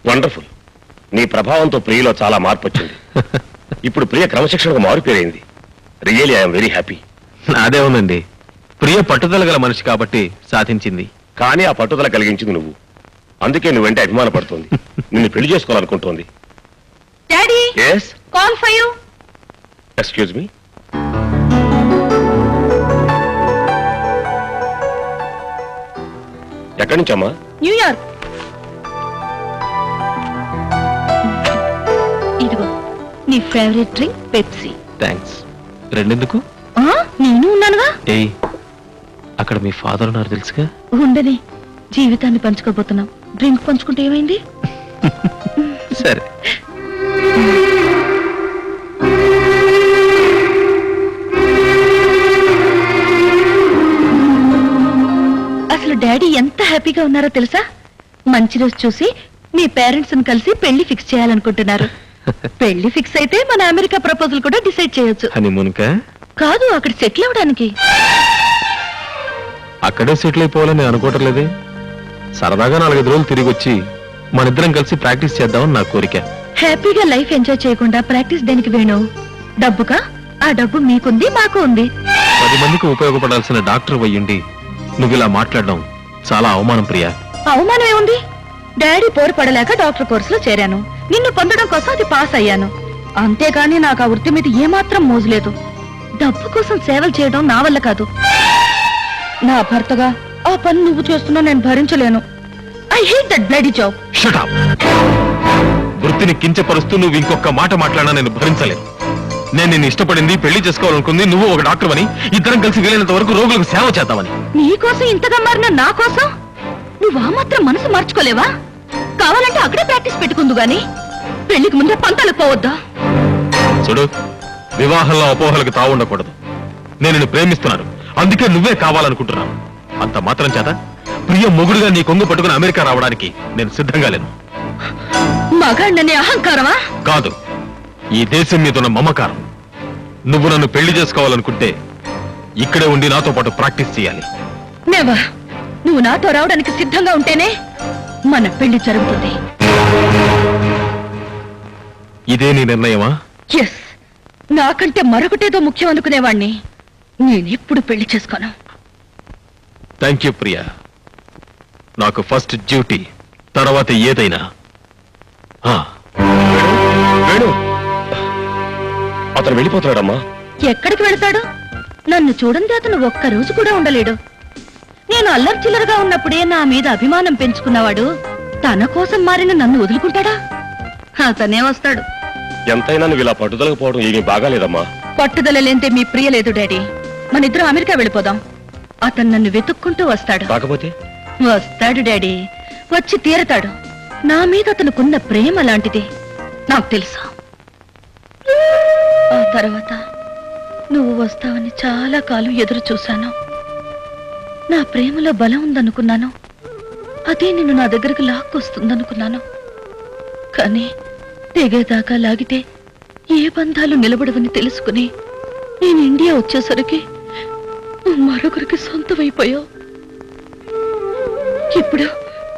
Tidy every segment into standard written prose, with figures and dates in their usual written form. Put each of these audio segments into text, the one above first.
Wonderful. నీ ప్రభావంతో ప్రియలో చాలా మార్పు వచ్చింది. ఇప్పుడు ప్రియ క్రమశిక్షణకు మారిపోయింది. Really I'm very happy. అదే ఉందండి, ప్రియ పట్టుదల గల మనిషి కాబట్టి సాధించింది. కానీ ఆ పట్టుదల కలిగించింది నువ్వు. అందుకే నువ్వంటే అభిమాన పడుతోంది. నిన్ను పెళ్లి చేసుకోవాలనుకుంటోంది. Daddy, yes, call for you. Excuse me. ఎక్కడి నుంచమ్మా? న్యూయార్క్. ఇదిగో నీ ఫేవరెట్ డ్రింక్ పెప్సీ. థ్యాంక్స్. రెండెందుకు? నేను ఉన్నానుగా. ఏయ్, అక్కడ మీ ఫాదర్ ఉన్నారు తెలుసుగా. ఉండని, జీవితాన్ని పంచుకోబోతున్నాం. డ్రింక్ పంచుకుంటే ఏమైంది? సరే. అసలు డాడీ ఎంత హ్యాపీగా ఉన్నారో తెలుసా? మంచి రోజు చూసి మీ పేరెంట్స్ ని కలిసి పెళ్లి ఫిక్స్ చేయాలనుకుంటున్నారు. పెళ్లి ఫిక్స్ అయితే మన అమెరికా ప్రపోజల్ కూడా డిసైడ్ చేయొచ్చు. హనీమూన్కా? కాదు, అక్కడ సెటిల్ అవడానికి. అక్కడే సెటిల్ అయిపోవాలని నేను అనుకోవటం లేదే. సరదాగా 4-5 రోజులు తిరిగి వచ్చి మనిద్దరం కలిసి ప్రాక్టీస్ చేద్దామని నా కోరిక. హ్యాపీగా లైఫ్ ఎంజాయ్ చేయకుండా ప్రాక్టీస్ దేనికి వేణు? డబ్బుకా? ఆ డబ్బు మీకుంది, మాకు ఉంది. 10 మందికి ఉపయోగపడాల్సిన డాక్టర్ అయ్యుండి నువ్వు ఇలా మాట్లాడడం చాలా అవమానం ప్రియా. అవమానం ఏముంది? డాడీ పోరు పడలేక డాక్టర్ కోర్సులో చేరాను. నిన్ను పొందడం కోసం అది పాస్ అయ్యాను. అంతేగాని నాకు ఆ వృత్తి మీద ఏమాత్రం మోజులేదు. డబ్బు కోసం సేవలు చేయడం నా వల్ల కాదు. నా భర్తగా ఆ పని నువ్వు చేస్తున్నా నేను భరించలేను. I hate that bloody job. Shut up. వృత్తిని కించపరుస్తూ నువ్వు ఇంకొక మాట మాట్లాడినా నేను భరించలేను. నేను నిన్ను ఇష్టపడింది, పెళ్లి చేసుకోవాలనుకుంది నువ్వు ఒక డాక్టర్ అని, ఇద్దరం కలిసి వీలైనంత వరకు రోగులకు సేవ చేద్దామని. నీకోసం ఇంతగా మారిన నా కోసం నువ్వు ఆ మాత్రం మనసు మార్చుకోలేవా? కావాలంటే అక్కడే ప్రాక్టీస్ పెట్టుకుందు గాని పెళ్లికి ముందే పంతాలకు పోవద్దా? చూడు, వివాహంలో అపోహలకు తావుండకూడదు. నేను నిన్ను ప్రేమిస్తున్నాను, అందుకే నువ్వే కావాలనుకుంటున్నాను. అంత మాత్రం చేత ప్రియ మొగుడుగా నీ కొంగు పట్టుకుని అమెరికా రావడానికి నేను సిద్ధంగా లేను. మగాణ్ణనే అహంకారమా? కాదు, ఈ దేశం మీద ఉన్న మమకారం. నువ్వు నన్ను పెళ్లి చేసుకోవాలనుకుంటే ఇక్కడే ఉండి నాతో పాటు ప్రాక్టీస్ చేయాలి. నెవర్. నువ్వు నాతో రావడానికి సిద్ధంగా ఉంటేనే మన పెళ్లి జరుగుతుంది. ఇదే నీ నిర్ణయమా? ఎస్. నాకంటే మరొకటేదో ముఖ్యం అనుకునేవాణ్ణి నేనెప్పుడు పెళ్లి చేసుకోను. Thank you Priya. నాకు ఫస్ట్ డ్యూటీ, తర్వాత ఏదైనా. వేణు, అతను వెళ్ళిపోతున్నాడమ్మా. ఎక్కడికి వెళ్తాడు? నన్ను చూడండి, అతను ఒక్కరోజు కూడా ఉండలేడు. నేను అల్లరి చిల్లరగా ఉన్నప్పుడే నా మీద అభిమానం పెంచుకున్నవాడు తన కోసం మారిన నన్ను వదులుకుంటాడా? అతనే వస్తాడు. ఎంతైనా నువ్వు ఇలా పట్టుదలకు పోవడం ఏమీ బాగాలేదమ్మా. పట్టుదల లేంటే మీ ప్రియ లేదు డాడీ. మన ఇద్దరం అమెరికా వెళ్ళిపోదాం. అతను నన్ను వెతుక్కుంటూ వస్తాడు. కాకపోతే వస్తాడు డాడీ, వచ్చి తీరతాడు. నా మీద అతనుకున్న ప్రేమ లాంటిది నాకు తెలుసు. ఆ తర్వాత నువ్వు వస్తావని చాలా కాలం ఎదురు చూశాను. నా ప్రేమలో బలం ఉందనుకున్నాను. అదే నిన్ను నా దగ్గరకు లాక్కొస్తుందనుకున్నాను. కానీ తెగేదాకా లాగితే ఏ బంధాలు నిలబడవని తెలుసుకుని నేను ఇండియా వచ్చేసరికి మరొకరికి సొంతమైపోయావు. ఇప్పుడు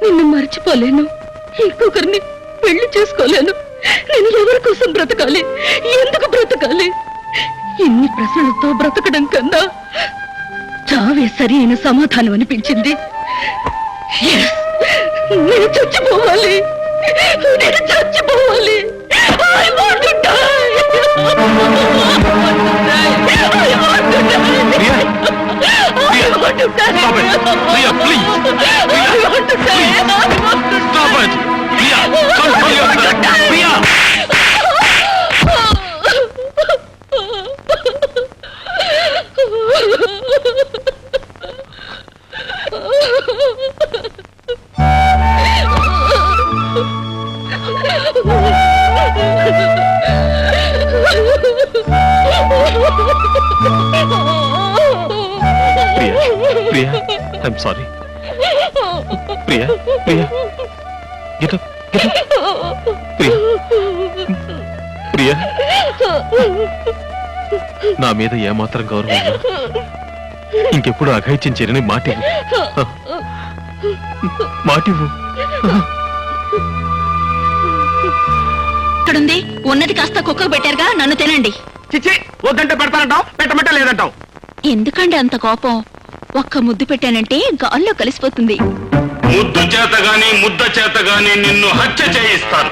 నిన్ను మర్చిపోలేను, ఇంకొకరిని పెళ్లి చేసుకోలేను. నేను ఎవరి కోసం బ్రతకాలి? ఎందుకు బ్రతకాలి? ఇన్ని ప్రశ్నలతో బ్రతకడం కన్నా చావే సరి అయిన సమాధానం అనిపించింది. నేను చచ్చిపోవాలి, నేను చచ్చిపోవాలి. I want to die. I want to die. Priya, I want to die. stop it. Priya, please. Priya, I want to die. please. I want to Stop it. Priya, control yourself. Priya. Priya, I'm sorry. Priya, Priya, get up, get up. Priya, Priya, నా మీద ఏమాత్రం గౌరవం ఉన్నా ఇంకెప్పుడు అఘాయిత్యం చేయని మాటివ్వు. ఎక్కడుంది? ఉన్నది కాస్త కుక్కకు పెట్టారుగా, నన్ను తినండి. చిచ్చి, వద్దంటే పెడతానంటావు, పెట్టమంటే లేదంటావు. ఎందుకండి అంత కోపం? ఒక్క ముద్దు పెట్టానంటే గాల్లో కలిసిపోతుంది. ముద్దు చేత గాని ముద్ద చేత గాని నిన్ను హత్య చేయిస్తాను.